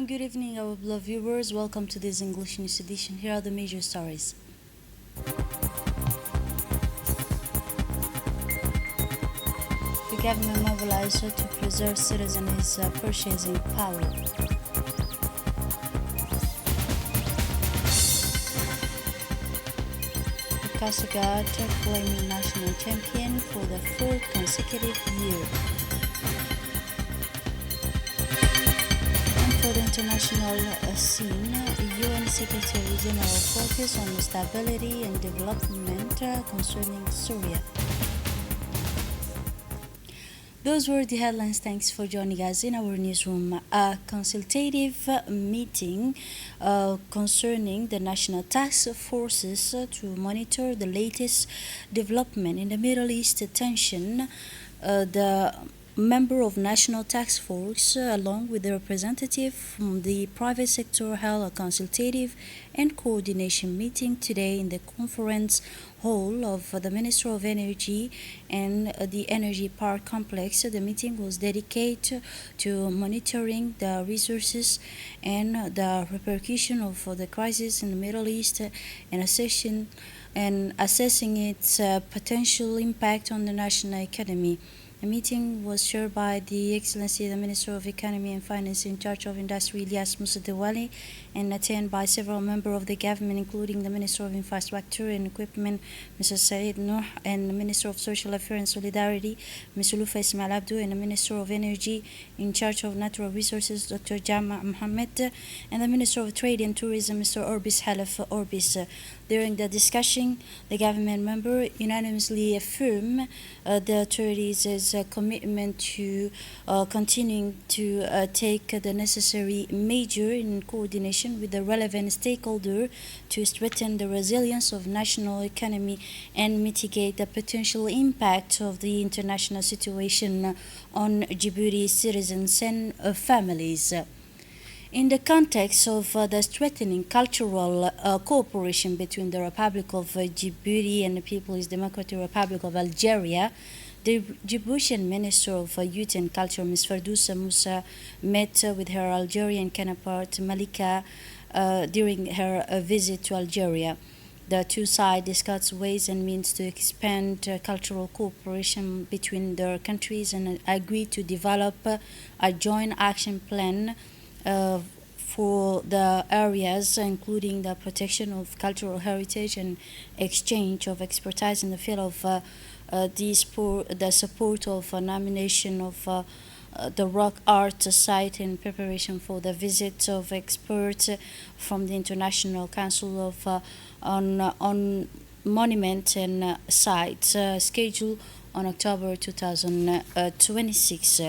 and good evening, our beloved viewers. Welcome to this English news edition. Here are the major stories. The government mobilized to preserve citizens' purchasing power. The Coast Guard claiming national champion for the fourth consecutive year. For the international scene, UN Secretary General focus on stability and development concerning Syria. Those were the headlines. Thanks for joining us in our newsroom. A consultative meeting concerning the national task forces to monitor the latest development in the Middle East tension. The member of National Task Force, along with the representative from the private sector, held a consultative and coordination meeting today in the conference hall of the Minister of Energy and the Energy Park Complex. The meeting was dedicated to monitoring the resources and the repercussion of the crisis in the Middle East and assessing its potential impact on the national economy. The meeting was chaired by the Excellency the Minister of Economy and Finance in charge of Industry, Ilyas Musadewali, and attended by several members of the government, including the Minister of Infrastructure and Equipment, Mr. Said Noor, and the Minister of Social Affairs and Solidarity, Mr. Lufa Ismail Abdou, and the Minister of Energy in charge of Natural Resources, Dr. Jama Mohammed, and the Minister of Trade and Tourism, Mr. Orbis Halaf Orbis. During the discussion, the government member unanimously affirmed the authorities' commitment to continuing to take the necessary measure in coordination with the relevant stakeholder to strengthen the resilience of national economy and mitigate the potential impact of the international situation on Djibouti citizens and families. In the context of the strengthening cultural cooperation between the Republic of Djibouti and the People's Democratic Republic of Algeria, the Djiboutian Minister of Youth and Culture, Ms. Ferdousa Moussa, met with her Algerian counterpart, Malika, during her visit to Algeria. The two sides discussed ways and means to expand cultural cooperation between their countries and agreed to develop a joint action plan for the areas, including the protection of cultural heritage and exchange of expertise in the field of the support of a nomination of the rock art site in preparation for the visit of experts from the International Council of on Monument and Sites scheduled on October 2026.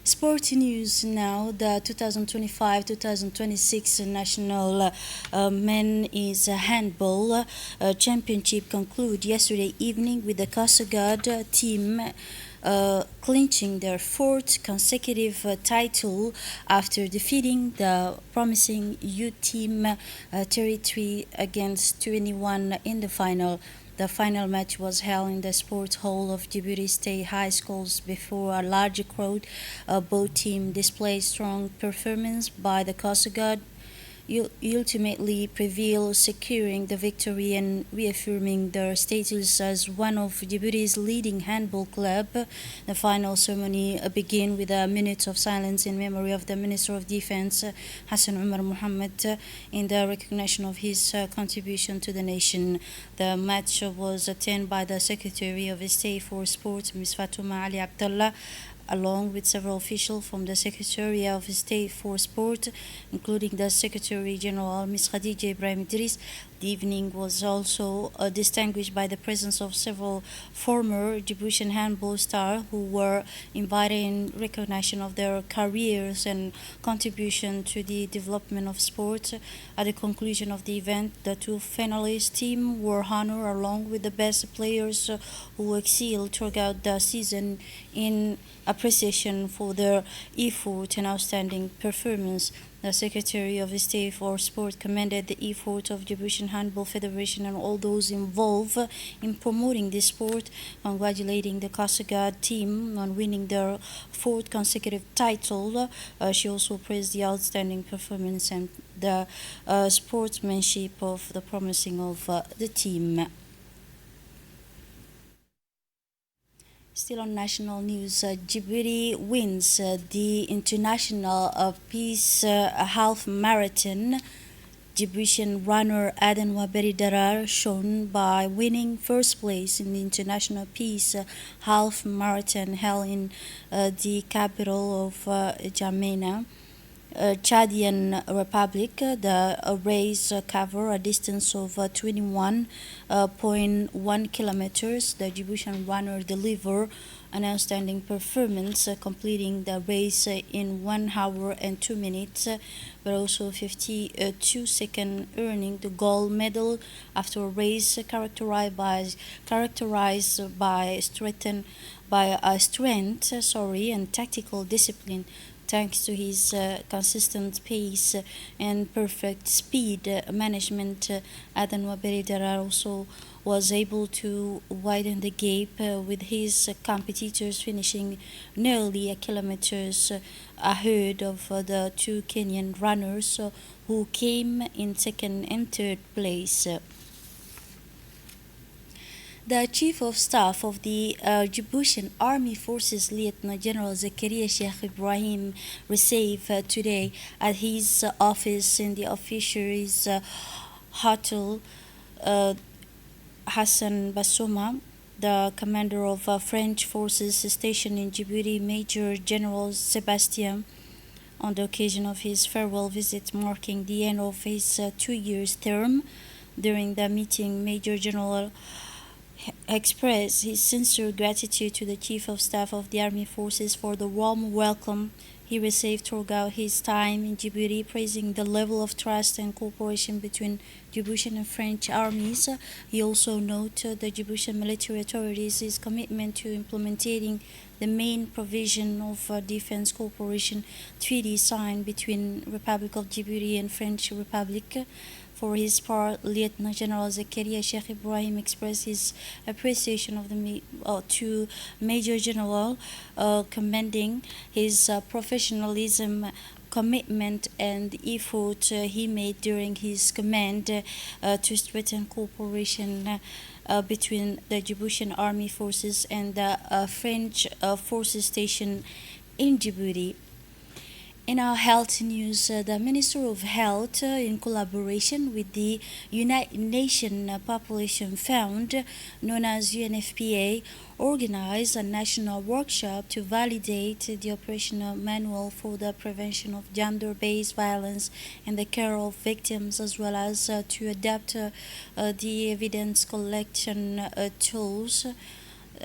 Sport news now. The 2025-2026 National Men's Handball Championship concluded yesterday evening with the Coast Guard team clinching their fourth consecutive title after defeating the promising U team 33 against 21 in the final. The final match was held in the sports hall of Djibouti State High Schools before a large crowd. Both teams displayed strong performance by the Coast Guard, ultimately prevailed, securing the victory and reaffirming their status as one of Djibouti's leading handball club. The final ceremony began with a minute of silence in memory of the Minister of Defense, Hassan Umar Mohammed, in the recognition of his contribution to the nation. The match was attended by the Secretary of State for Sport, Ms. Fatouma Ali Abdullah, along with several officials from the Secretary of State for Sport, including the Secretary General, Ms. Khadija Ibrahim Idris. The evening was also distinguished by the presence of several former Djiboutian handball stars who were invited in recognition of their careers and contribution to the development of sport. At the conclusion of the event, the two finalist teams were honored along with the best players who excelled throughout the season in appreciation for their effort and outstanding performance. The Secretary of State for Sport commended the effort of Djiboutian Handball Federation and all those involved in promoting the sport, congratulating the Kasagad team on winning their fourth consecutive title. She also praised the outstanding performance and the sportsmanship of the promising of the team. Still on national news, Djibouti wins the international peace half marathon. Djiboutian runner Aden Waberi Darar shone by winning first place in the international peace half marathon held in the capital of Jamena. Chadian Republic, the race cover a distance of 21.1 kilometers. The Djiboutian runner delivered an outstanding performance, completing the race in 1 hour and 2 minutes, but also 52 seconds, earning the gold medal after a race characterized by and tactical discipline. Thanks to his consistent pace and perfect speed management, Adan Waberi also was able to widen the gap with his competitors, finishing nearly a kilometers ahead of the two Kenyan runners who came in second and third place. The Chief of Staff of the Djiboutian Army Forces, Lieutenant General Zakaria Sheikh Ibrahim, received today at his office in the officers' hotel Hassan Bassouma, the commander of French forces stationed in Djibouti, Major General Sebastien, on the occasion of his farewell visit marking the end of his 2 year term. During the meeting, Major General expressed his sincere gratitude to the Chief of Staff of the Army Forces for the warm welcome he received throughout his time in Djibouti, praising the level of trust and cooperation between Djiboutian and French armies. He also noted the Djiboutian military authorities' commitment to implementing the main provision of defense cooperation treaty signed between Republic of Djibouti and French Republic. For his part, Lieutenant General Zakaria Sheikh Ibrahim expressed his appreciation to Major General, commending his professionalism, commitment, and effort he made during his command to strengthen cooperation between the Djiboutian Army Forces and the French forces stationed in Djibouti. In our health news, the Minister of Health, in collaboration with the United Nations Population Fund, known as UNFPA, organized a national workshop to validate the operational manual for the prevention of gender-based violence and the care of victims, as well as to adapt the evidence collection tools.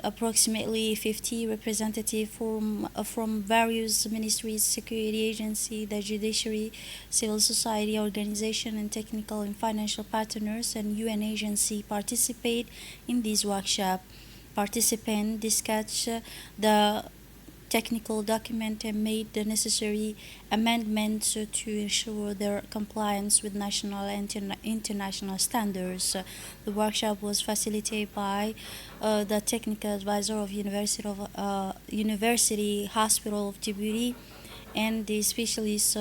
Approximately 50 representatives from various ministries, security agency, the judiciary, civil society organization, and technical and financial partners and UN agency participate in this workshop. Participants discussed the technical document and made the necessary amendments to ensure their compliance with national and international standards. The workshop was facilitated by the technical advisor of University Hospital of Djibouti and the specialists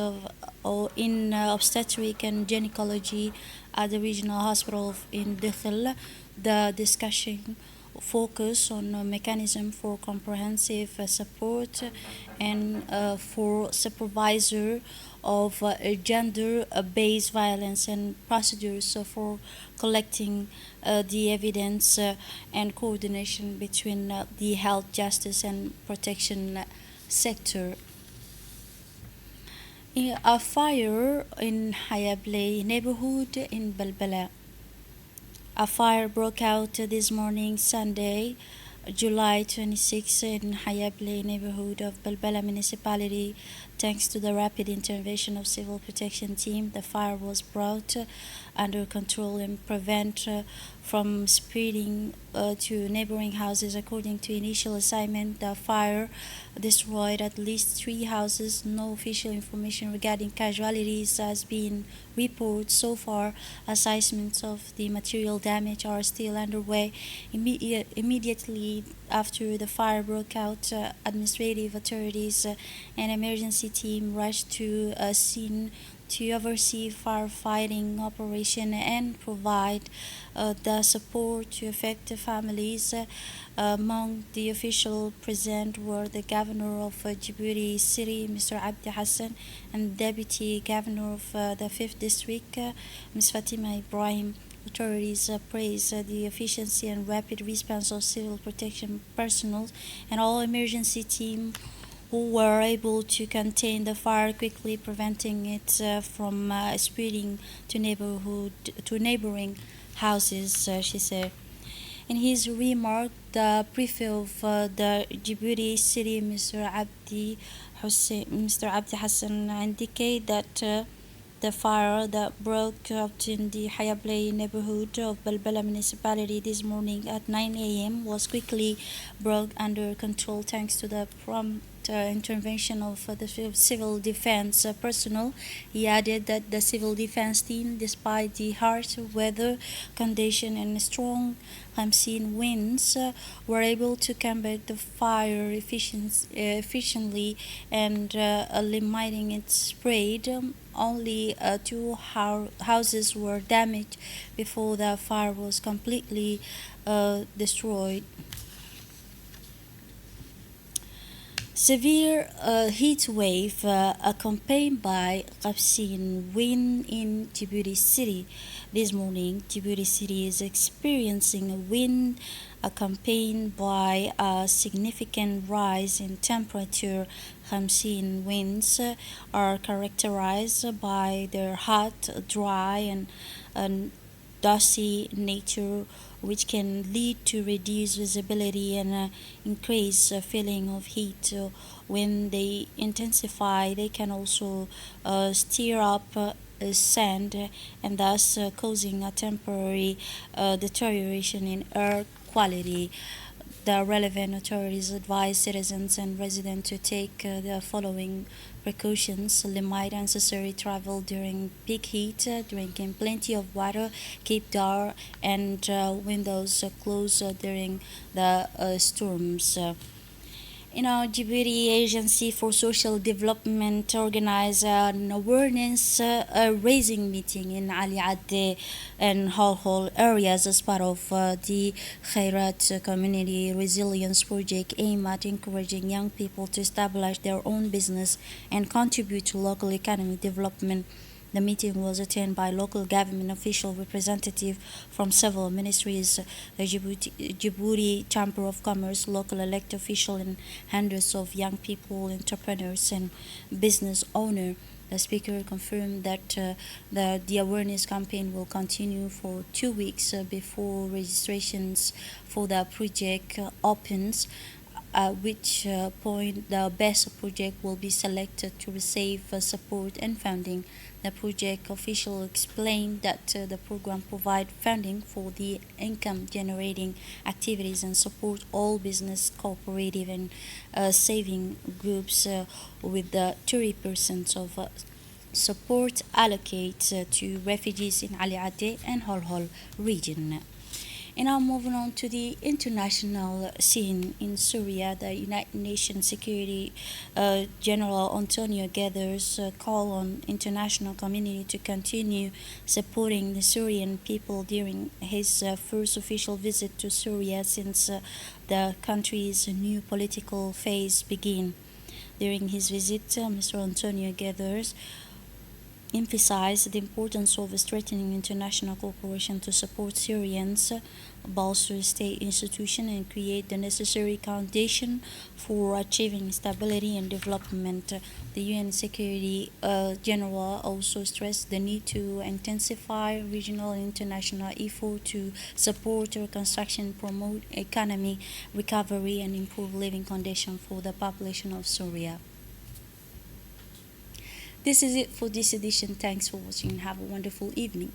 in obstetric and gynecology at the regional hospital in Dakhil. The discussion focus on a mechanism for comprehensive support and for supervisor of gender-based violence and procedures for collecting the evidence and coordination between the health, justice, and protection sector. A fire in Hayable neighborhood in Balbala. A fire broke out this morning, Sunday, July 26, in Hayable neighborhood of Balbala municipality. Thanks to the rapid intervention of civil protection team, the fire was brought under control and prevent from spreading to neighboring houses. According to initial assignment, the fire destroyed at least 3 houses. No official information regarding casualties has been reported so far. Assessments of the material damage are still underway. Immediately after the fire broke out, administrative authorities an emergency team rushed to a scene to oversee firefighting operation and provide the support to affected families. Among the officials present were the governor of Djibouti City, Mr. Abdi Hassan, and deputy governor of the 5th district, Ms. Fatima Ibrahim. Authorities praise the efficiency and rapid response of civil protection personnel and all emergency team who were able to contain the fire quickly, preventing it from spreading to neighboring houses. She said. In his remark, the prefect of the Djibouti city, Mr. Abdi Hassan, indicated that the fire that broke out in the Hayable neighborhood of Balbala municipality this morning at 9 a.m. was quickly brought under control thanks to the prompt intervention of the civil defense personnel. He added that the civil defense team, despite the harsh weather condition and strong unseen winds, were able to combat the fire efficiently and limiting its spread. Only houses were damaged before the fire was completely destroyed. Severe heat wave accompanied by obscene wind in Djibouti City. This morning, Djibouti City is experiencing a wind accompanied by a significant rise in temperature. Obscene winds are characterized by their hot, dry, and dusty nature, which can lead to reduced visibility and increased feeling of heat. When they intensify, they can also stir up sand and thus causing a temporary deterioration in air quality. The relevant authorities advise citizens and residents to take the following precautions: limit unnecessary travel during peak heat, drinking plenty of water, keep door and windows closed during the storms. Djibouti Agency for Social Development organized an awareness raising meeting in Ali Adde and Hall areas as part of the Khairat Community Resilience Project aimed at encouraging young people to establish their own business and contribute to local economic development. The meeting was attended by local government official representatives from several ministries, the Djibouti Chamber of Commerce, local elected officials, and hundreds of young people, entrepreneurs, and business owners. The speaker confirmed that the awareness campaign will continue for 2 weeks before registrations for the project opens, at which point the best project will be selected to receive support and funding. The project official explained that the program provides funding for the income-generating activities and support all business, cooperative, and saving groups with the 30% of support allocated to refugees in Ali Ade and Hol region. And now moving on to the international scene in Syria, the United Nations Security General Antonio Guterres called on international community to continue supporting the Syrian people during his first official visit to Syria since the country's new political phase began. During his visit, Mr. Antonio Guterres emphasized the importance of strengthening international cooperation to support Syrians, bolster state institutions, and create the necessary foundation for achieving stability and development. The UN Security General also stressed the need to intensify regional and international efforts to support reconstruction, promote economic recovery, and improve living conditions for the population of Syria. This is it for this edition. Thanks for watching and have a wonderful evening.